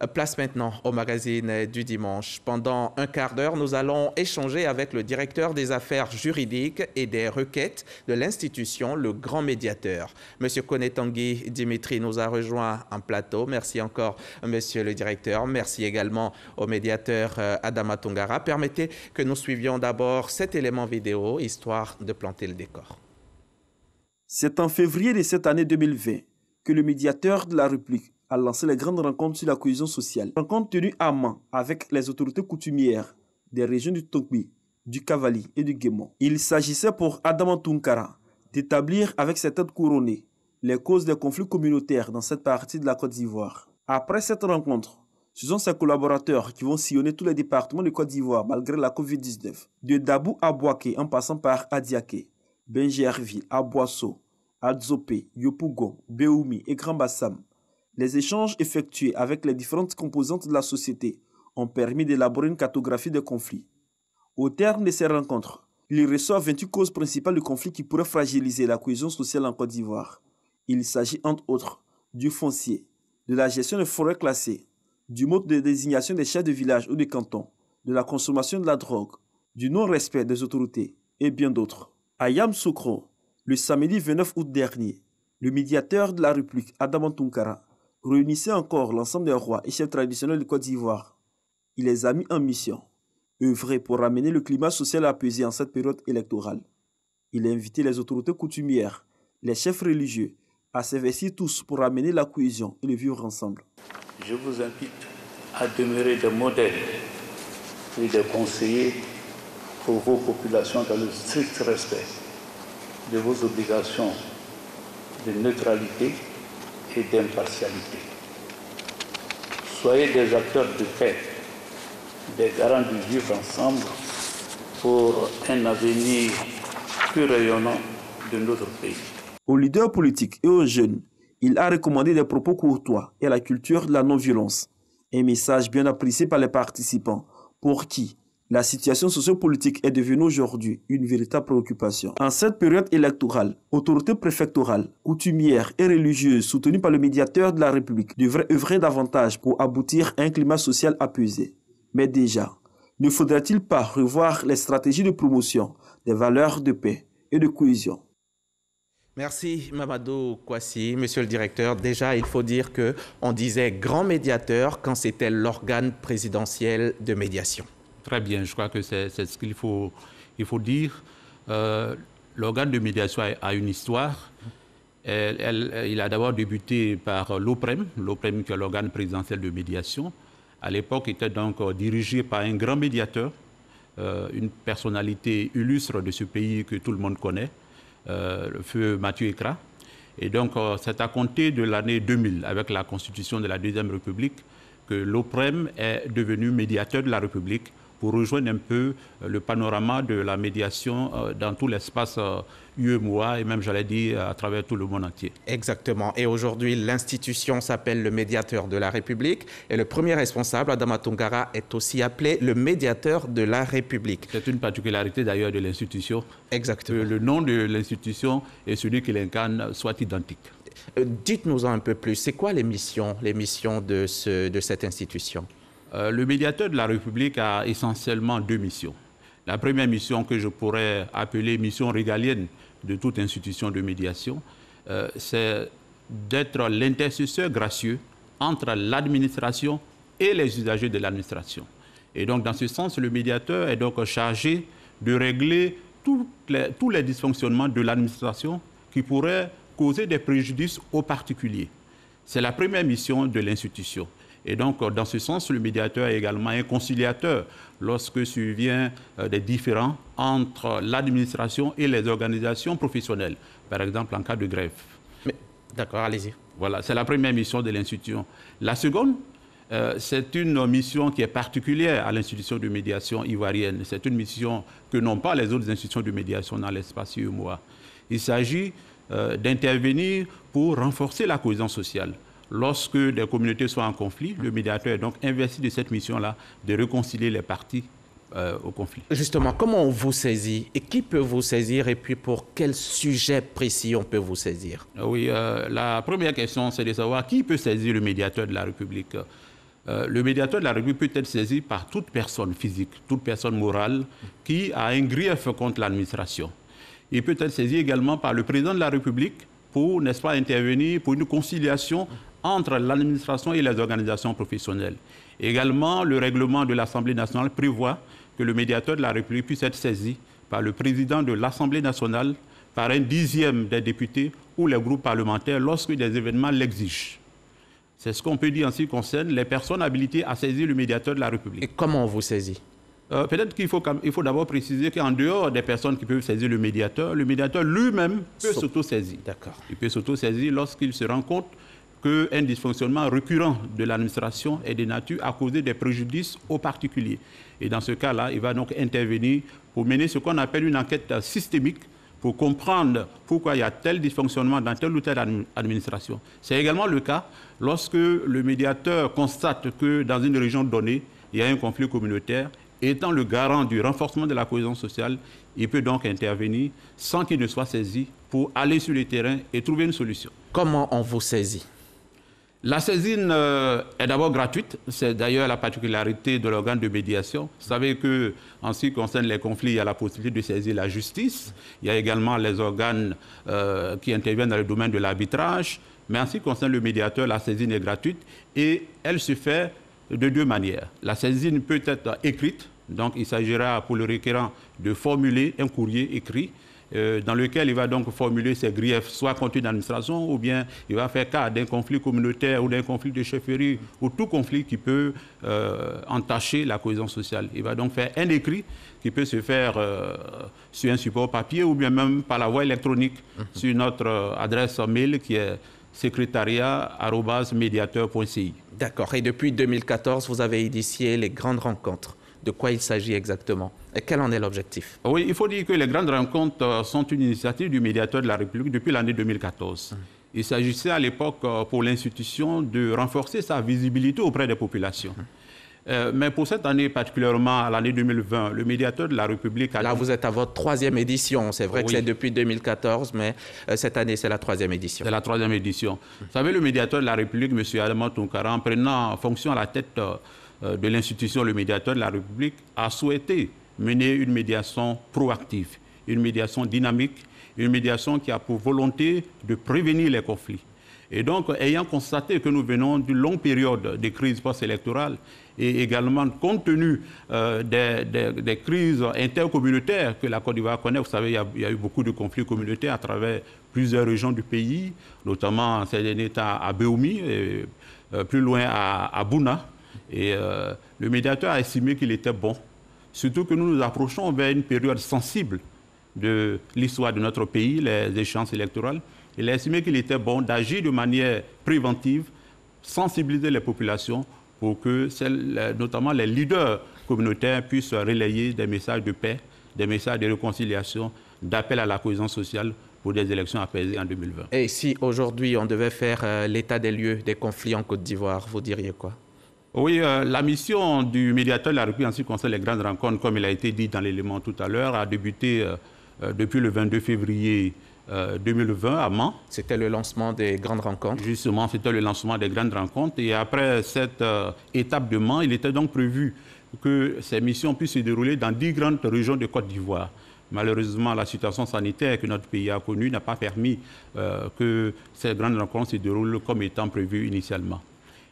Place maintenant au magazine du dimanche. Pendant un quart d'heure, nous allons échanger avec le directeur des affaires juridiques et des requêtes de l'institution, le grand médiateur. Monsieur Koné-Tanguy Dimitri nous a rejoint en plateau. Merci encore, monsieur le directeur. Merci également au médiateur Adama Toungara. Permettez que nous suivions d'abord cet élément vidéo, histoire de planter le décor. C'est en février de cette année 2020 que le médiateur de la République a lancé les grandes rencontres sur la cohésion sociale. Rencontres tenues à Mans avec les autorités coutumières des régions du Tongbi, du Kavali et du Guémon. Il s'agissait pour Adama Toungara d'établir avec ses têtes couronnées les causes des conflits communautaires dans cette partie de la Côte d'Ivoire. Après cette rencontre, ce sont ses collaborateurs qui vont sillonner tous les départements de Côte d'Ivoire malgré la Covid-19. De Dabou à Bouaké en passant par Adiaké, Benjerville, Aboasso, Adzopé, Yopougon, Béoumi et Grand Bassam. Les échanges effectués avec les différentes composantes de la société ont permis d'élaborer une cartographie des conflits. Au terme de ces rencontres, il ressort 28 causes principales de conflits qui pourraient fragiliser la cohésion sociale en Côte d'Ivoire. Il s'agit entre autres du foncier, de la gestion des forêts classées, du mode de désignation des chefs de village ou de canton, de la consommation de la drogue, du non-respect des autorités et bien d'autres. À Yamoussoukro, le samedi 29 août dernier, le médiateur de la République, Adama Toungara, réunissait encore l'ensemble des rois et chefs traditionnels de Côte d'Ivoire. Il les a mis en mission, œuvrer pour ramener le climat social apaisé en cette période électorale. Il a invité les autorités coutumières, les chefs religieux, à s'investir tous pour ramener la cohésion et le vivre ensemble. Je vous invite à demeurer des modèles et des conseillers pour vos populations dans le strict respect de vos obligations de neutralité et d'impartialité. Soyez des acteurs de paix, des garants du vivre ensemble pour un avenir plus rayonnant de notre pays. Aux leaders politiques et aux jeunes, il a recommandé des propos courtois et la culture de la non-violence. Un message bien apprécié par les participants pour qui la situation sociopolitique est devenue aujourd'hui une véritable préoccupation. En cette période électorale, autorités préfectorales, coutumières et religieuses soutenues par le médiateur de la République devraient œuvrer davantage pour aboutir à un climat social apaisé. Mais déjà, ne faudrait-il pas revoir les stratégies de promotion des valeurs de paix et de cohésion? Merci Mamadou Kouassi, monsieur le directeur. Déjà, il faut dire qu'on disait grand médiateur quand c'était l'organe présidentiel de médiation. Très bien, je crois que c'est ce qu'il faut dire. L'organe de médiation a une histoire. Il a d'abord débuté par l'OPREM qui est l'organe présidentiel de médiation. À l'époque, il était donc dirigé par un grand médiateur, une personnalité illustre de ce pays que tout le monde connaît, le feu Mathieu Ekra. Et donc, c'est à compter de l'année 2000, avec la constitution de la Deuxième République, que l'OPREM est devenu médiateur de la République pour rejoindre un peu le panorama de la médiation dans tout l'espace UEMOA et même, j'allais dire, à travers tout le monde entier. Exactement. Et aujourd'hui, l'institution s'appelle le médiateur de la République et le premier responsable, Adama Toungara, est aussi appelé le médiateur de la République. C'est une particularité d'ailleurs de l'institution. Exactement. Que le nom de l'institution et celui qui l'incarne soient identiques. Dites-nous un peu plus, c'est quoi les missions de cette institution? Le médiateur de la République a essentiellement deux missions. La première mission que je pourrais appeler mission régalienne de toute institution de médiation, c'est d'être l'intercesseur gracieux entre l'administration et les usagers de l'administration. Et donc, dans ce sens, le médiateur est donc chargé de régler tous les dysfonctionnements de l'administration qui pourraient causer des préjudices aux particuliers. C'est la première mission de l'institution. Et donc, dans ce sens, le médiateur est également un conciliateur lorsque survient des différends entre l'administration et les organisations professionnelles, par exemple en cas de grève. D'accord, allez-y. Voilà, c'est la première mission de l'institution. La seconde, c'est une mission qui est particulière à l'institution de médiation ivoirienne. C'est une mission que n'ont pas les autres institutions de médiation dans l'espace UEMOA. Il s'agit d'intervenir pour renforcer la cohésion sociale. Lorsque des communautés sont en conflit, le médiateur est donc investi de cette mission-là de réconcilier les parties au conflit. Justement, comment on vous saisit et qui peut vous saisir et puis pour quel sujet précis on peut vous saisir? Oui, la première question, c'est de savoir qui peut saisir le médiateur de la République. le médiateur de la République peut être saisi par toute personne physique, toute personne morale qui a un grief contre l'administration. Il peut être saisi également par le président de la République pour, n'est-ce pas, intervenir pour une conciliation entre l'administration et les organisations professionnelles. Également, le règlement de l'Assemblée nationale prévoit que le médiateur de la République puisse être saisi par le président de l'Assemblée nationale, par un dixième des députés ou les groupes parlementaires lorsque des événements l'exigent. C'est ce qu'on peut dire en ce qui concerne les personnes habilitées à saisir le médiateur de la République. Et comment on vous saisit? Peut-être qu'il faut d'abord préciser qu'en dehors des personnes qui peuvent saisir le médiateur lui-même peut s'auto-saisir. D'accord. Il peut s'auto-saisir lorsqu'il se rend compte qu'un dysfonctionnement récurrent de l'administration est de nature à causer des préjudices aux particuliers. Et dans ce cas-là, il va donc intervenir pour mener ce qu'on appelle une enquête systémique pour comprendre pourquoi il y a tel dysfonctionnement dans telle ou telle administration. C'est également le cas lorsque le médiateur constate que dans une région donnée, il y a un conflit communautaire. Étant le garant du renforcement de la cohésion sociale, il peut donc intervenir sans qu'il ne soit saisi pour aller sur le terrain et trouver une solution. Comment on vous saisit? La saisine est d'abord gratuite. C'est d'ailleurs la particularité de l'organe de médiation. Vous savez qu'en ce qui concerne les conflits, il y a la possibilité de saisir la justice. Il y a également les organes qui interviennent dans le domaine de l'arbitrage. Mais en ce qui concerne le médiateur, la saisine est gratuite et elle se fait de deux manières. La saisine peut être écrite. Donc il s'agira pour le requérant de formuler un courrier écrit dans lequel il va donc formuler ses griefs, soit contre une administration, ou bien il va faire cas d'un conflit communautaire ou d'un conflit de chefferie, ou tout conflit qui peut entacher la cohésion sociale. Il va donc faire un écrit qui peut se faire sur un support papier ou bien même par la voie électronique sur notre adresse mail qui est secrétariat@mediateur.ci. D'accord. Et depuis 2014, vous avez initié les grandes rencontres. De quoi il s'agit exactement? Et quel en est l'objectif? Oui, il faut dire que les grandes rencontres sont une initiative du médiateur de la République depuis l'année 2014. Il s'agissait à l'époque pour l'institution de renforcer sa visibilité auprès des populations. Mais pour cette année, particulièrement l'année 2020, le médiateur de la République a... Là, vous êtes à votre 3e édition. C'est vrai que c'est depuis 2014, mais cette année, c'est la 3e édition. C'est la 3e édition. Vous savez, le médiateur de la République, M. Adama Tounkara, en prenant fonction à la tête de l'institution, le médiateur de la République, a souhaité mener une médiation proactive, une médiation dynamique, une médiation qui a pour volonté de prévenir les conflits. Et donc, ayant constaté que nous venons d'une longue période de crise post-électorale et également compte tenu des crises intercommunautaires que la Côte d'Ivoire connaît, vous savez, il y a eu beaucoup de conflits communautaires à travers plusieurs régions du pays, notamment ces derniers temps à Béoumi, et plus loin à Bouna. Et le médiateur a estimé qu'il était bon, surtout que nous nous approchons vers une période sensible de l'histoire de notre pays, les échéances électorales. Il a estimé qu'il était bon d'agir de manière préventive, sensibiliser les populations pour que, notamment les leaders communautaires, puissent relayer des messages de paix, des messages de réconciliation, d'appel à la cohésion sociale pour des élections apaisées en 2020. Et si aujourd'hui on devait faire l'état des lieux des conflits en Côte d'Ivoire, vous diriez quoi? Oui, la mission du médiateur de la République en ce qui concerne les grandes rencontres, comme il a été dit dans l'élément tout à l'heure, a débuté depuis le 22 février 2020 à Mans. C'était le lancement des grandes rencontres. Justement, c'était le lancement des grandes rencontres. Et après cette étape de Mans, il était donc prévu que ces missions puissent se dérouler dans 10 grandes régions de Côte d'Ivoire. Malheureusement, la situation sanitaire que notre pays a connue n'a pas permis que ces grandes rencontres se déroulent comme étant prévues initialement.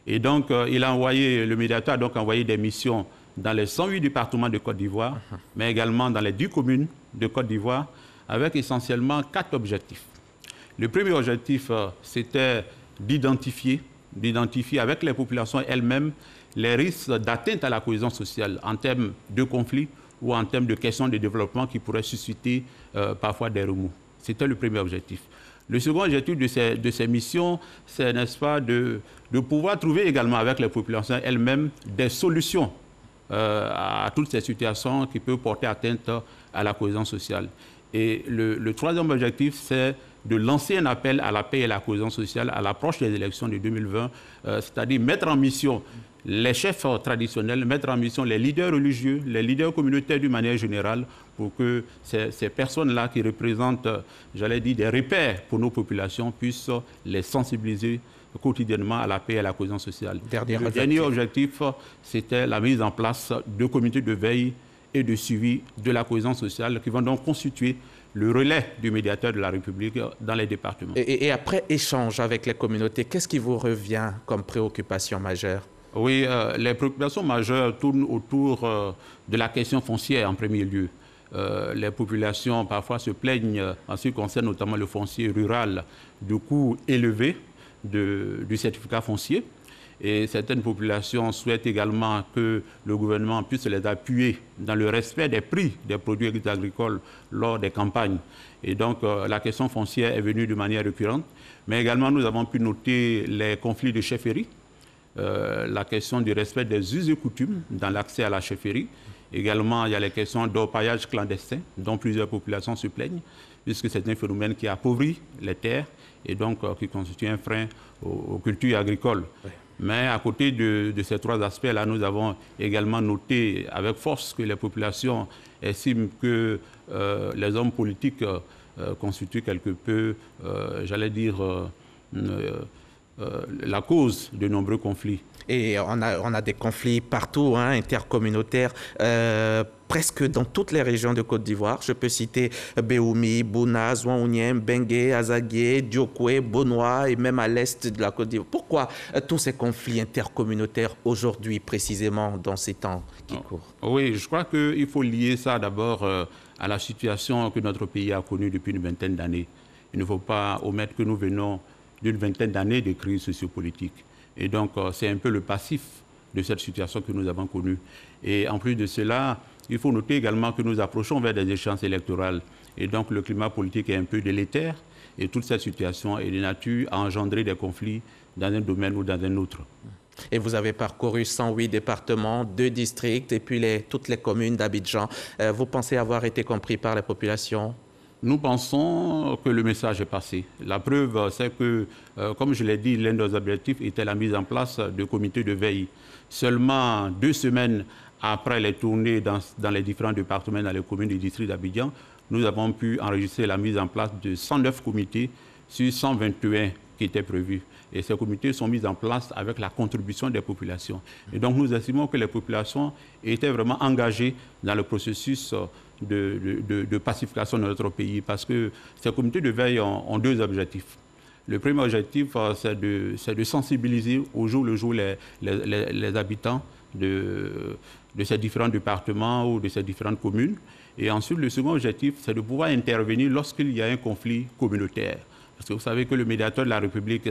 Et donc, le médiateur a donc envoyé des missions dans les 108 départements de Côte d'Ivoire, mais également dans les 10 communes de Côte d'Ivoire, avec essentiellement 4 objectifs. Le premier objectif, c'était d'identifier avec les populations elles-mêmes les risques d'atteinte à la cohésion sociale en termes de conflits ou en termes de questions de développement qui pourraient susciter parfois des remous. C'était le premier objectif. Le second objectif de ces missions, c'est, n'est-ce pas, de pouvoir trouver également avec les populations elles-mêmes des solutions à toutes ces situations qui peuvent porter atteinte à la cohésion sociale. Et le troisième objectif, c'est de lancer un appel à la paix et à la cohésion sociale à l'approche des élections de 2020, c'est-à-dire mettre en mission les chefs traditionnels, mettre en mission les leaders religieux, les leaders communautaires d'une manière générale, pour que ces personnes-là qui représentent, j'allais dire, des repères pour nos populations puissent les sensibiliser quotidiennement à la paix et à la cohésion sociale. Le dernier objectif, c'était la mise en place de comités de veille et de suivi de la cohésion sociale qui vont donc constituer le relais du médiateur de la République dans les départements. Et après échange avec les communautés, qu'est-ce qui vous revient comme préoccupation majeure? Oui, les préoccupations majeures tournent autour de la question foncière en premier lieu. Les populations parfois se plaignent, en ce qui concerne notamment le foncier rural, du coût élevé du certificat foncier. Et certaines populations souhaitent également que le gouvernement puisse les appuyer dans le respect des prix des produits agricoles lors des campagnes. Et donc, la question foncière est venue de manière récurrente. Mais également, nous avons pu noter les conflits de chefferie, la question du respect des us et coutumes dans l'accès à la chefferie. Également, il y a les questions d'orpaillage clandestin, dont plusieurs populations se plaignent, puisque c'est un phénomène qui appauvrit les terres et donc qui constitue un frein aux cultures agricoles. Oui. Mais à côté de ces trois aspects-là, nous avons également noté avec force que les populations estiment que les hommes politiques constituent quelque peu, j'allais dire, la cause de nombreux conflits. Et on a des conflits partout, hein, intercommunautaires, presque dans toutes les régions de Côte d'Ivoire. Je peux citer Béoumi, Bouna, Zouaouniem, Bengué, Azagué, Diokwe, Bonois et même à l'est de la Côte d'Ivoire. Pourquoi tous ces conflits intercommunautaires aujourd'hui, précisément dans ces temps qui courent? Oui, je crois qu'il faut lier ça d'abord à la situation que notre pays a connue depuis une vingtaine d'années. Il ne faut pas omettre que nous venons d'une vingtaine d'années de crise sociopolitique. Et donc, c'est un peu le passif de cette situation que nous avons connue. Et en plus de cela, il faut noter également que nous approchons vers des échéances électorales. Et donc, le climat politique est un peu délétère. Et toute cette situation est de nature à engendrer des conflits dans un domaine ou dans un autre. Et vous avez parcouru 108 départements, 2 districts et puis toutes les communes d'Abidjan. Vous pensez avoir été compris par les populations? Nous pensons que le message est passé. La preuve, c'est que, comme je l'ai dit, l'un des objectifs était la mise en place de comités de veille. Seulement 2 semaines après les tournées dans les différents départements, dans les communes du district d'Abidjan, nous avons pu enregistrer la mise en place de 109 comités sur 121 qui étaient prévus. Et ces comités sont mis en place avec la contribution des populations. Et donc nous estimons que les populations étaient vraiment engagées dans le processus de pacification de notre pays, parce que ces comités de veille ont 2 objectifs. Le premier objectif, c'est de sensibiliser au jour le jour les habitants de ces différents départements ou de ces différentes communes. Et ensuite, le second objectif, c'est de pouvoir intervenir lorsqu'il y a un conflit communautaire. Parce que vous savez que le médiateur de la République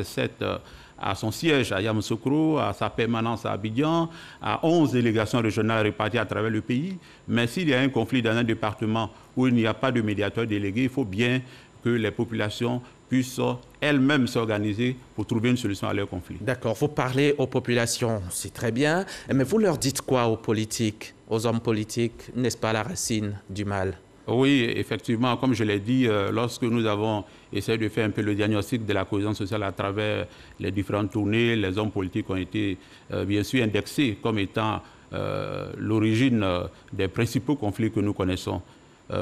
a son siège à Yamoussoukro, à sa permanence à Abidjan, à 11 délégations régionales réparties à travers le pays. Mais s'il y a un conflit dans un département où il n'y a pas de médiateur délégué, il faut bien que les populations puissent elles-mêmes s'organiser pour trouver une solution à leur conflit. D'accord, vous parlez aux populations, c'est très bien, mais vous leur dites quoi aux politiques, aux hommes politiques? N'est-ce pas la racine du mal? Oui, effectivement, comme je l'ai dit, lorsque nous avons essayé de faire un peu le diagnostic de la cohésion sociale à travers les différentes tournées, les hommes politiques ont été bien sûr indexés comme étant l'origine des principaux conflits que nous connaissons.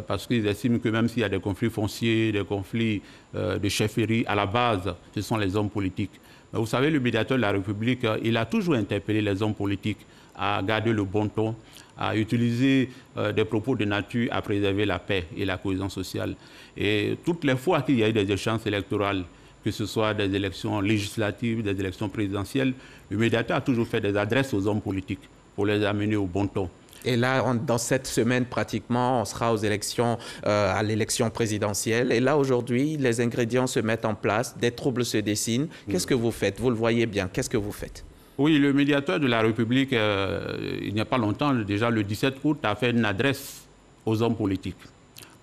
Parce qu'ils estiment que même s'il y a des conflits fonciers, des conflits de chefferie, à la base, ce sont les hommes politiques. Mais vous savez, le médiateur de la République, il a toujours interpellé les hommes politiques à garder le bon ton, à utiliser des propos de nature à préserver la paix et la cohésion sociale. Et toutes les fois qu'il y a eu des échéances électorales, que ce soit des élections législatives, des élections présidentielles, le médiateur a toujours fait des adresses aux hommes politiques pour les amener au bon ton. Et là, dans cette semaine, pratiquement, on sera aux élections, à l'élection présidentielle. Et là, aujourd'hui, les ingrédients se mettent en place, des troubles se dessinent. Qu'est-ce que vous faites? Vous le voyez bien, qu'est-ce que vous faites? Oui, le médiateur de la République, il n'y a pas longtemps, déjà le 17 août, a fait une adresse aux hommes politiques.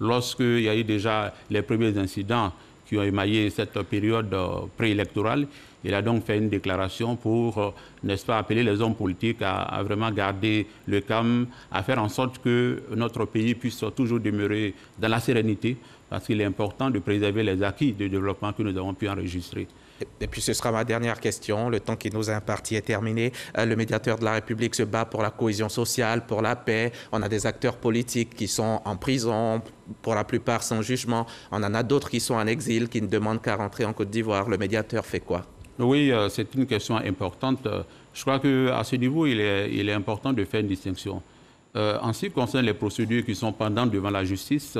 Lorsqu'il y a eu déjà les premiers incidents qui ont émaillé cette période préélectorale, il a donc fait une déclaration pour, n'est-ce pas, appeler les hommes politiques à vraiment garder le calme, à faire en sorte que notre pays puisse toujours demeurer dans la sérénité, parce qu'il est important de préserver les acquis de développement que nous avons pu enregistrer. Et puis ce sera ma dernière question, le temps qui nous est imparti est terminé. Le médiateur de la République se bat pour la cohésion sociale, pour la paix. On a des acteurs politiques qui sont en prison, pour la plupart sans jugement. On en a d'autres qui sont en exil, qui ne demandent qu'à rentrer en Côte d'Ivoire. Le médiateur fait quoi? Oui, c'est une question importante. Je crois qu'à ce niveau, il est important de faire une distinction. En ce qui concerne les procédures qui sont pendantes devant la justice,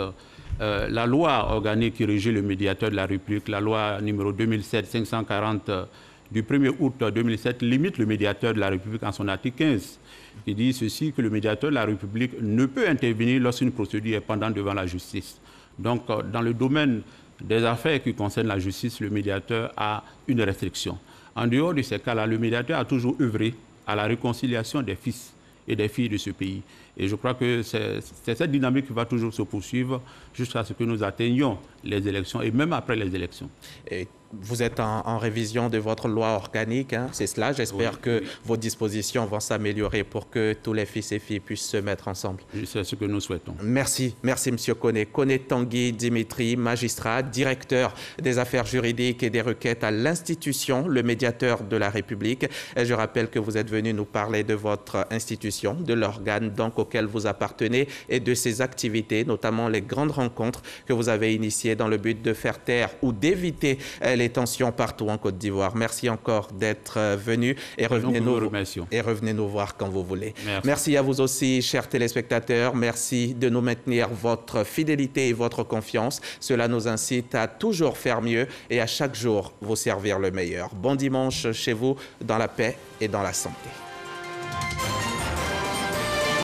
la loi organique qui régit le médiateur de la République, la loi numéro 2007-540 du 1er août 2007, limite le médiateur de la République en son article 15, qui dit ceci, que le médiateur de la République ne peut intervenir lorsqu'une procédure est pendante devant la justice. Donc, dans le domaine des affaires qui concernent la justice, le médiateur a une restriction. En dehors de ces cas-là, le médiateur a toujours œuvré à la réconciliation des fils et des filles de ce pays. Et je crois que c'est cette dynamique qui va toujours se poursuivre jusqu'à ce que nous atteignions les élections et même après les élections. Et vous êtes en révision de votre loi organique, hein, c'est cela. J'espère que vos dispositions vont s'améliorer pour que tous les fils et filles puissent se mettre ensemble. C'est ce que nous souhaitons. Merci, merci M. Koné. Koné Tanguy Dimitri, magistrat, directeur des affaires juridiques et des requêtes à l'institution, le médiateur de la République. Et je rappelle que vous êtes venu nous parler de votre institution, de l'organe donc auquel vous appartenez et de ses activités, notamment les grandes rencontres que vous avez initiées dans le but de faire taire ou d'éviter les tensions partout en Côte d'Ivoire. Merci encore d'être venu et revenez nous voir quand vous voulez. Merci à vous aussi, chers téléspectateurs. Merci de nous maintenir votre fidélité et votre confiance. Cela nous incite à toujours faire mieux et à chaque jour vous servir le meilleur. Bon dimanche chez vous, dans la paix et dans la santé.